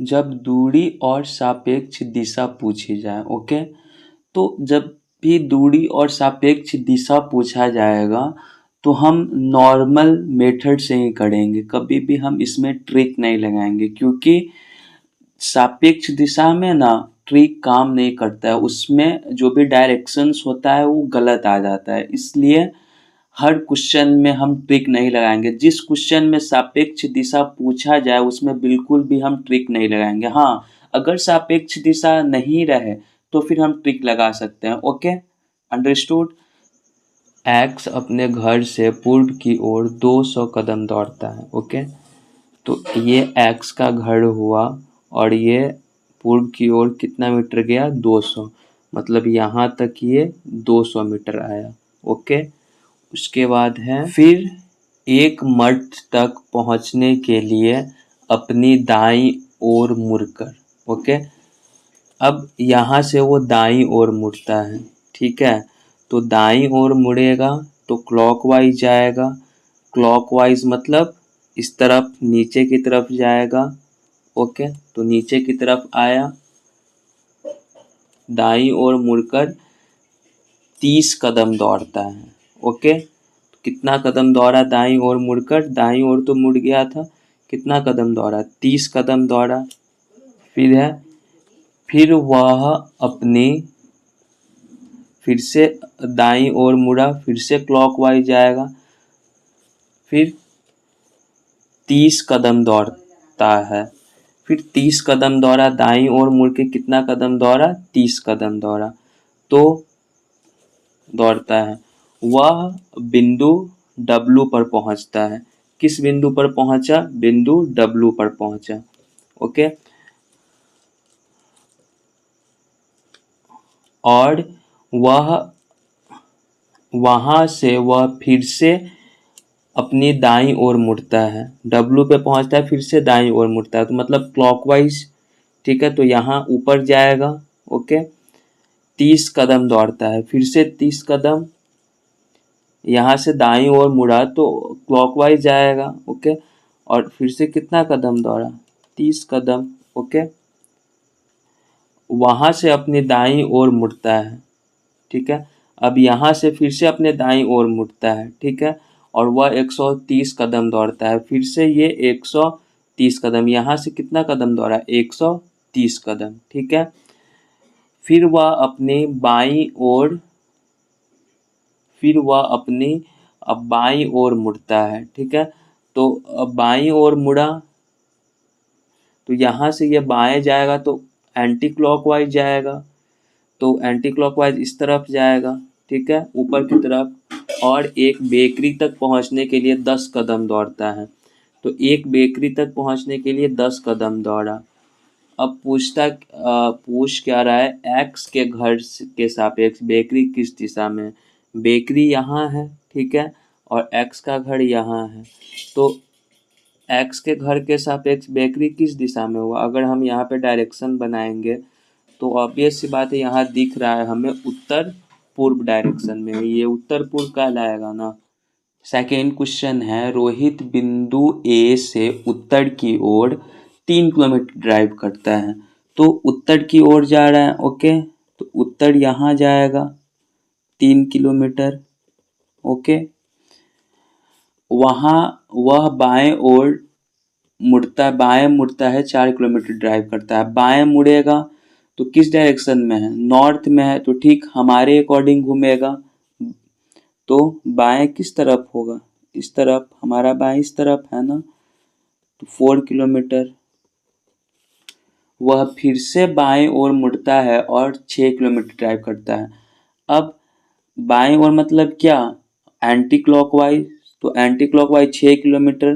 जब दूरी और सापेक्ष दिशा पूछी जाए। ओके, तो जब भी दूरी और सापेक्ष दिशा पूछा जाएगा तो हम नॉर्मल मेथड से ही करेंगे, कभी भी हम इसमें ट्रिक नहीं लगाएंगे, क्योंकि सापेक्ष दिशा में ना ट्रिक काम नहीं करता है, उसमें जो भी डायरेक्शंस होता है वो गलत आ जाता है। इसलिए हर क्वेश्चन में हम ट्रिक नहीं लगाएंगे। जिस क्वेश्चन में सापेक्ष दिशा पूछा जाए उसमें बिल्कुल भी हम ट्रिक नहीं लगाएंगे। हाँ, अगर सापेक्ष दिशा नहीं रहे तो फिर हम ट्रिक लगा सकते हैं। Okay, understood. एक्स अपने घर से पूर्व की ओर 200 कदम दौड़ता है। ओके, तो ये एक्स का घर हुआ और ये पूर्व की ओर कितना मीटर गया, 200, मतलब यहाँ तक ये 200 मीटर आया। ओके, उसके बाद है फिर एक मठ तक पहुंचने के लिए अपनी दाईं ओर मुड़कर। ओके, अब यहाँ से वो दाईं ओर मुड़ता है, ठीक है, तो दाईं ओर मुड़ेगा तो क्लॉकवाइज जाएगा। क्लॉकवाइज मतलब इस तरफ नीचे की तरफ जाएगा। ओके, तो नीचे की तरफ आया, दाईं ओर मुड़कर 30 कदम दौड़ता है। ओके, कितना कदम दौड़ा दाईं ओर मुड़कर, दाईं ओर तो मुड़ गया था, कितना कदम दौड़ा, 30 कदम दौड़ा। फिर है, फिर वह अपनी, फिर से दाईं ओर मुड़ा, फिर से क्लॉकवाइज जाएगा, फिर 30 कदम दौड़ता है। फिर 30 कदम दौड़ा, दाईं ओर मुड़ के कितना कदम दौड़ा, 30 कदम दौड़ा, तो दौड़ता है, वह बिंदु W पर पहुंचता है। किस बिंदु पर पहुंचा, बिंदु W पर पहुंचा। ओके, और वह वहां से वह फिर से अपनी दाईं ओर मुड़ता है, W पे पहुंचता है, फिर से दाईं ओर मुड़ता है, तो मतलब क्लॉकवाइज। ठीक है, तो यहाँ ऊपर जाएगा। ओके, 30 कदम दौड़ता है, फिर से 30 कदम, यहाँ से दाईं ओर मुड़ा तो क्लॉकवाइज जाएगा। ओके, और फिर से कितना कदम दौड़ा, 30 कदम। ओके, वहां से अपनी दाईं ओर मुड़ता है। ठीक है, अब यहाँ से फिर से अपने दाईं ओर मुड़ता है। ठीक है, और वह 130 कदम दौड़ता है, फिर से ये 130 कदम, यहाँ से कितना कदम दौड़ा, 130 कदम। ठीक है, फिर वह अपनी बाईं ओर, फिर वह अपनी अब बाईं ओर मुड़ता है। ठीक है, तो अब बाईं ओर मुड़ा तो यहाँ से ये बाएं जाएगा तो एंटी क्लॉकवाइज जाएगा, तो एंटी क्लॉकवाइज इस तरफ जाएगा। ठीक है, ऊपर की तरफ, और एक बेकरी तक पहुंचने के लिए 10 कदम दौड़ता है, तो एक बेकरी तक पहुंचने के लिए 10 कदम दौड़ा। अब पूछ क्या रहा है, एक्स के घर के सापेक्ष बेकरी किस दिशा में, बेकरी यहाँ है। ठीक है, और एक्स का घर यहाँ है, तो एक्स के घर के सापेक्ष बेकरी किस दिशा में हुआ। अगर हम यहाँ पे डायरेक्शन बनाएंगे तो ऑब्वियस सी बात है, यहाँ दिख रहा है हमें उत्तर पूर्व डायरेक्शन में, ये उत्तर पूर्व कहलाएगा ना। सेकेंड क्वेश्चन है, रोहित बिंदु ए से उत्तर की ओर 3 किलोमीटर ड्राइव करता है, तो उत्तर की ओर जा रहा है। ओके, तो उत्तर यहाँ जाएगा 3 किलोमीटर। ओके, वहाँ वह बाएं ओर मुड़ता है, बाएं मुड़ता है, 4 किलोमीटर ड्राइव करता है। बाएं मुड़ेगा तो किस डायरेक्शन में है, नॉर्थ में है, तो ठीक हमारे अकॉर्डिंग घूमेगा, तो बाएं किस तरफ होगा, इस तरफ, हमारा बाएं इस तरफ है ना, तो 4 किलोमीटर। वह फिर से बाएं ओर मुड़ता है और 6 किलोमीटर ड्राइव करता है। अब बाएं ओर मतलब क्या, एंटी क्लॉकवाइज, तो एंटी क्लॉकवाइज 6 किलोमीटर,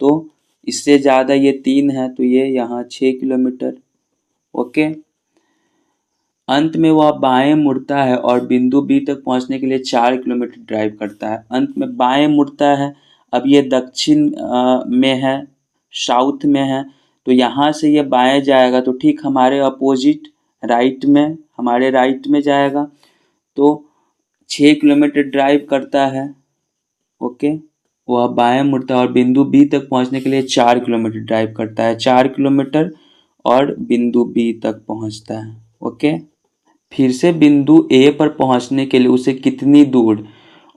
तो इससे ज़्यादा ये 3 है, तो ये यहाँ 6 किलोमीटर। ओके, अंत में वह बाएं मुड़ता है और बिंदु बी तक पहुंचने के लिए 4 किलोमीटर ड्राइव करता है। अंत में बाएं मुड़ता है, अब ये दक्षिण में है, साउथ में है, तो यहाँ से ये बाएं जाएगा तो ठीक हमारे अपोजिट राइट में, हमारे राइट में जाएगा, तो 6 किलोमीटर ड्राइव करता है। ओके, वह बाएं मुड़ता है और बिंदु बी तक पहुंचने के लिए 4 किलोमीटर ड्राइव करता है, 4 किलोमीटर और बिंदु बी तक पहुंचता है। ओके, फिर से बिंदु ए पर पहुंचने के लिए उसे कितनी दूर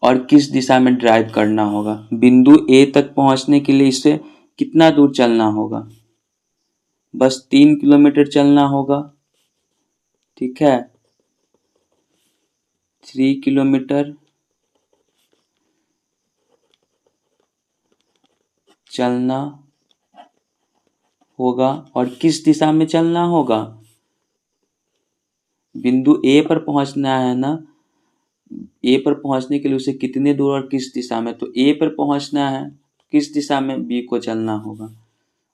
और किस दिशा में ड्राइव करना होगा? बिंदु ए तक पहुंचने के लिए इसे कितना दूर चलना होगा? बस 3 किलोमीटर चलना होगा। ठीक है, 3 किलोमीटर चलना होगा। और किस दिशा में चलना होगा? बिंदु ए पर पहुंचना है ना, ए पर पहुंचने के लिए उसे कितने दूर और किस दिशा में? तो ए पर पहुंचना है, किस दिशा में बी को चलना होगा?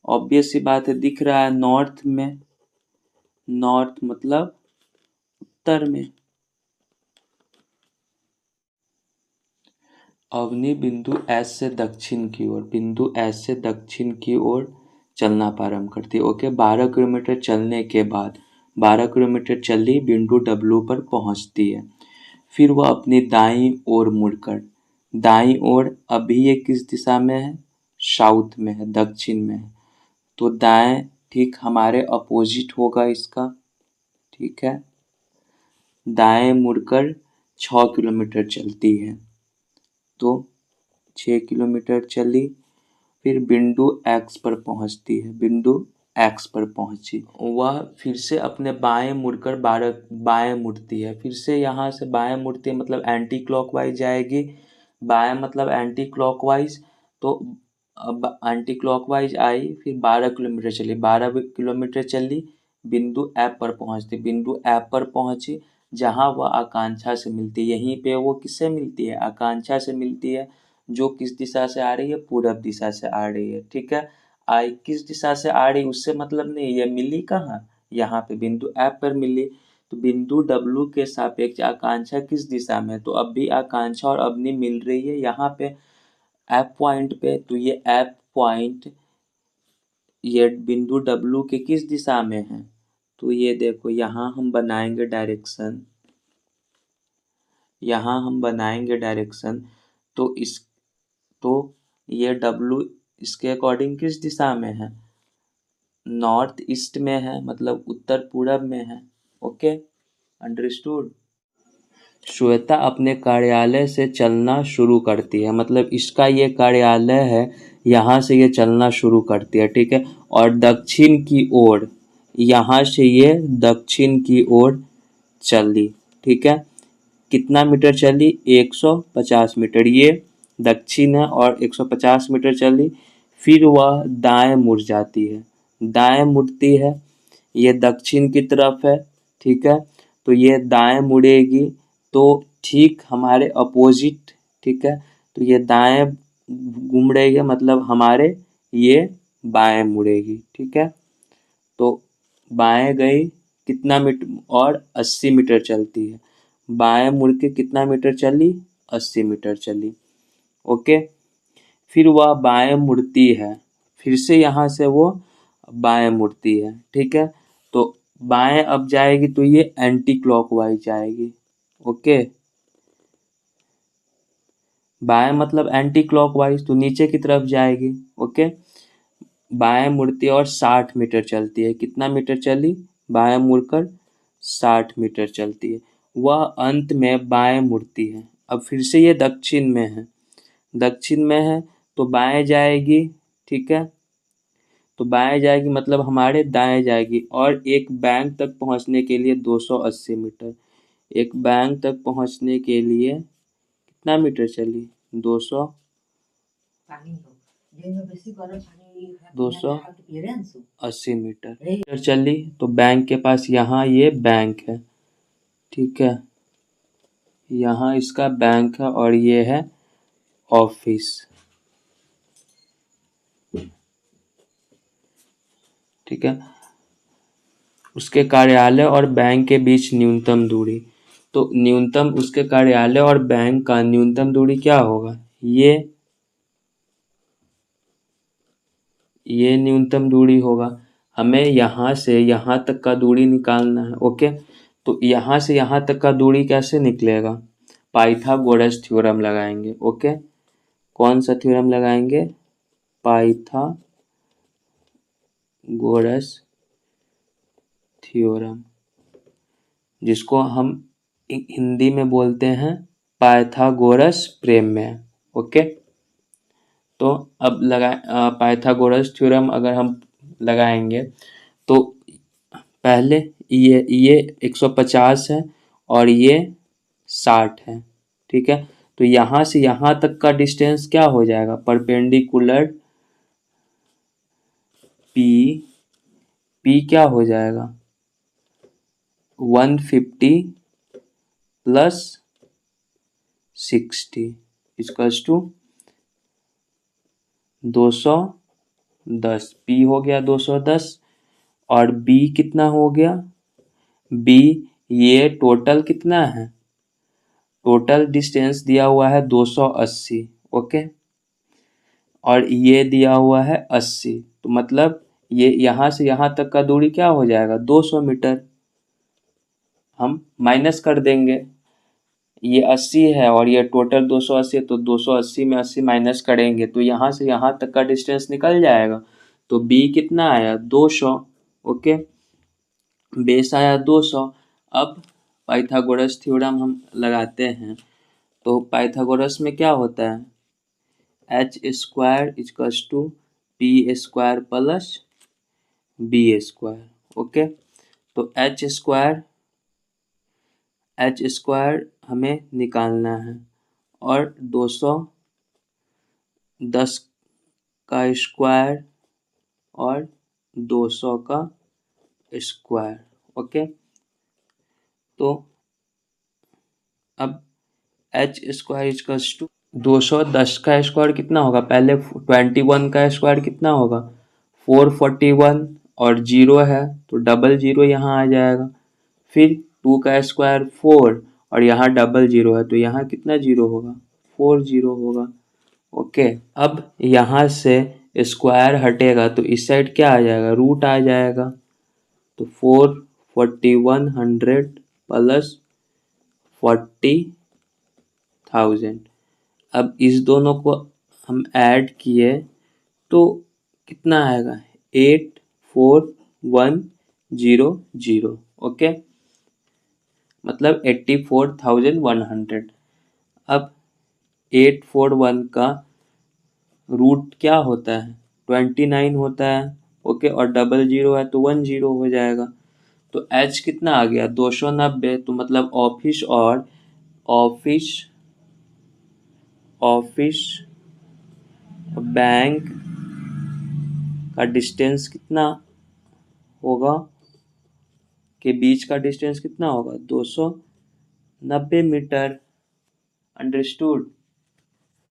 ऑब्वियस सी बात है, दिख रहा है नॉर्थ में, नॉर्थ मतलब उत्तर में। अवनी बिंदु एस से दक्षिण की ओर, बिंदु एस से दक्षिण की ओर चलना प्रारंभ करती है। ओके, 12 किलोमीटर चलने के बाद 12 किलोमीटर चली, बिंदु डब्लू पर पहुंचती है। फिर वह अपनी दाईं ओर मुड़कर, दाईं ओर अभी ये किस दिशा में है? साउथ में है, दक्षिण में है। तो दाएं ठीक हमारे अपोजिट होगा इसका। ठीक है, दाएं मुड़कर 6 किलोमीटर चलती है। तो 6 किलोमीटर चली, फिर बिंदु एक्स पर पहुंचती है, बिंदु एक्स पर पहुंची। वह फिर से अपने बाएं मुड़कर बाएं मुड़ती है। फिर से यहाँ से बाएं मुड़ती है मतलब एंटी क्लॉकवाइज जाएगी। बाएं मतलब एंटी क्लॉकवाइज, तो अब एंटी क्लॉकवाइज आई, फिर 12 किलोमीटर चली, 12 किलोमीटर चली, बिंदु एफ पर पहुंचती, बिंदु एफ पर पहुंची, जहां वह आकांक्षा से मिलती है। यहीं पे वो किससे मिलती है? आकांक्षा से मिलती है, जो किस दिशा से आ रही है? पूरब दिशा से आ रही है। ठीक है, आई किस दिशा से आ रही उससे मतलब नहीं, ये मिली कहाँ? यहाँ पे बिंदु एफ पर मिली। तो बिंदु डब्लू के सापेक्ष आकांक्षा किस दिशा में? तो अब भी आकांक्षा और अवनी मिल रही है यहाँ पे एफ पॉइंट पे। तो ये एफ पॉइंट ये बिंदु डब्लू के किस दिशा में है? तो ये देखो, यहाँ हम बनाएंगे डायरेक्शन, यहाँ हम बनाएंगे डायरेक्शन। तो इस तो ये डब्लू इसके अकॉर्डिंग किस दिशा में है? नॉर्थ ईस्ट में है, मतलब उत्तर पूरब में है। Okay, understood. श्वेता अपने कार्यालय से चलना शुरू करती है, मतलब इसका ये कार्यालय है, यहाँ से ये चलना शुरू करती है। ठीक है, और दक्षिण की ओर, यहाँ से ये दक्षिण की ओर चली। ठीक है, कितना मीटर चली? 150 मीटर, ये दक्षिण है, और 150 मीटर चली। फिर वह दाएं मुड़ जाती है, दाएं मुड़ती है, ये दक्षिण की तरफ है। ठीक है, तो ये दाएं मुड़ेगी, तो ठीक हमारे अपोजिट। ठीक है, तो ये दाएं घूम रही है, मतलब हमारे ये बाएं मुड़ेगी। ठीक है, तो बाएं गई, कितना मीटर? और 80 मीटर चलती है। बाएं मुड़ के कितना मीटर चली? 80 मीटर चली। ओके, फिर वह बाएं मुड़ती है, फिर से यहाँ से वो बाएं मुड़ती है। ठीक है, तो बाएं अब जाएगी तो ये एंटी क्लॉकवाइज जाएगी। ओके, बाएं मतलब एंटी क्लॉकवाइज, तो नीचे की तरफ जाएगी। ओके, बाएं मुड़ती है और 60 मीटर चलती है। कितना मीटर चली? बाएं मुड़कर 60 मीटर चलती है। वह अंत में बाएं मुड़ती है, अब फिर से ये दक्षिण में है, दक्षिण में है, तो बाएं जाएगी। ठीक है, तो बाएं जाएगी मतलब हमारे दाएं जाएगी, और एक बैंक तक पहुंचने के लिए 280 मीटर, एक बैंक तक पहुंचने के लिए कितना मीटर चली? 280 मीटर चली। तो बैंक के पास, यहाँ ये बैंक है। ठीक है, यहाँ इसका बैंक है, और ये है ऑफिस। ठीक है, उसके कार्यालय और बैंक के बीच न्यूनतम दूरी, तो न्यूनतम उसके कार्यालय और बैंक का न्यूनतम दूरी क्या होगा? ये न्यूनतम दूरी होगा। हमें यहाँ से यहाँ तक का दूरी निकालना है। ओके, तो यहाँ से यहाँ तक का दूरी कैसे निकलेगा? पाइथागोरस थ्योरम लगाएंगे। ओके, कौन सा थ्योरम लगाएंगे? पाइथागोरस थ्योरम, जिसको हम हिंदी में बोलते हैं पाइथागोरस प्रमेय। ओके, तो अब पाइथागोरस थ्योरम अगर हम लगाएंगे तो पहले ये 150 है और ये 60 है, ठीक है। तो यहाँ से यहाँ तक का डिस्टेंस क्या हो जाएगा, परपेंडिकुलर पी क्या हो जाएगा 150 प्लस 60 इक्वल्स टू 210। पी हो गया 210 और बी कितना हो गया, बी ये टोटल कितना है, टोटल डिस्टेंस दिया हुआ है 280। ओके, और ये दिया हुआ है 80, तो मतलब ये यहाँ से यहाँ तक का दूरी क्या हो जाएगा 200 मीटर। हम माइनस कर देंगे, ये 80 है और ये टोटल 280 है, तो 280 में 80 माइनस करेंगे तो यहाँ से यहाँ तक का डिस्टेंस निकल जाएगा। तो बी कितना आया 200। ओके, बेस आया 200। अब पाइथागोरस थ्योरम हम लगाते हैं, तो पाइथागोरस में क्या होता है, H square equals to P square plus B square. Okay, तो एच स्क्वायर हमें निकालना है और 210 का स्क्वायर और 200 का स्क्वायर। ओके, तो अब एच स्क्वायर इक्वल्स टू 210 का स्क्वायर कितना होगा, पहले 21 का स्क्वायर कितना होगा 441 और 0 है तो डबल 0 यहाँ आ जाएगा, फिर 2 का स्क्वायर 4 और यहाँ डबल 0 है तो यहाँ कितना 0 होगा 4 0 होगा। ओके, अब यहाँ से स्क्वायर हटेगा तो इस साइड क्या आ जाएगा, रूट आ जाएगा, तो 4100 प्लस 40,000। अब इस दोनों को हम ऐड किए तो कितना आएगा 84100। ओके, मतलब 84,100। अब 841 का रूट क्या होता है 29 होता है। ओके, और डबल 0 है तो 10 हो जाएगा, तो एच कितना आ गया 290। तो मतलब ऑफिस बैंक का डिस्टेंस कितना होगा, के बीच का डिस्टेंस कितना होगा 290 मीटर। अंडरस्टूड।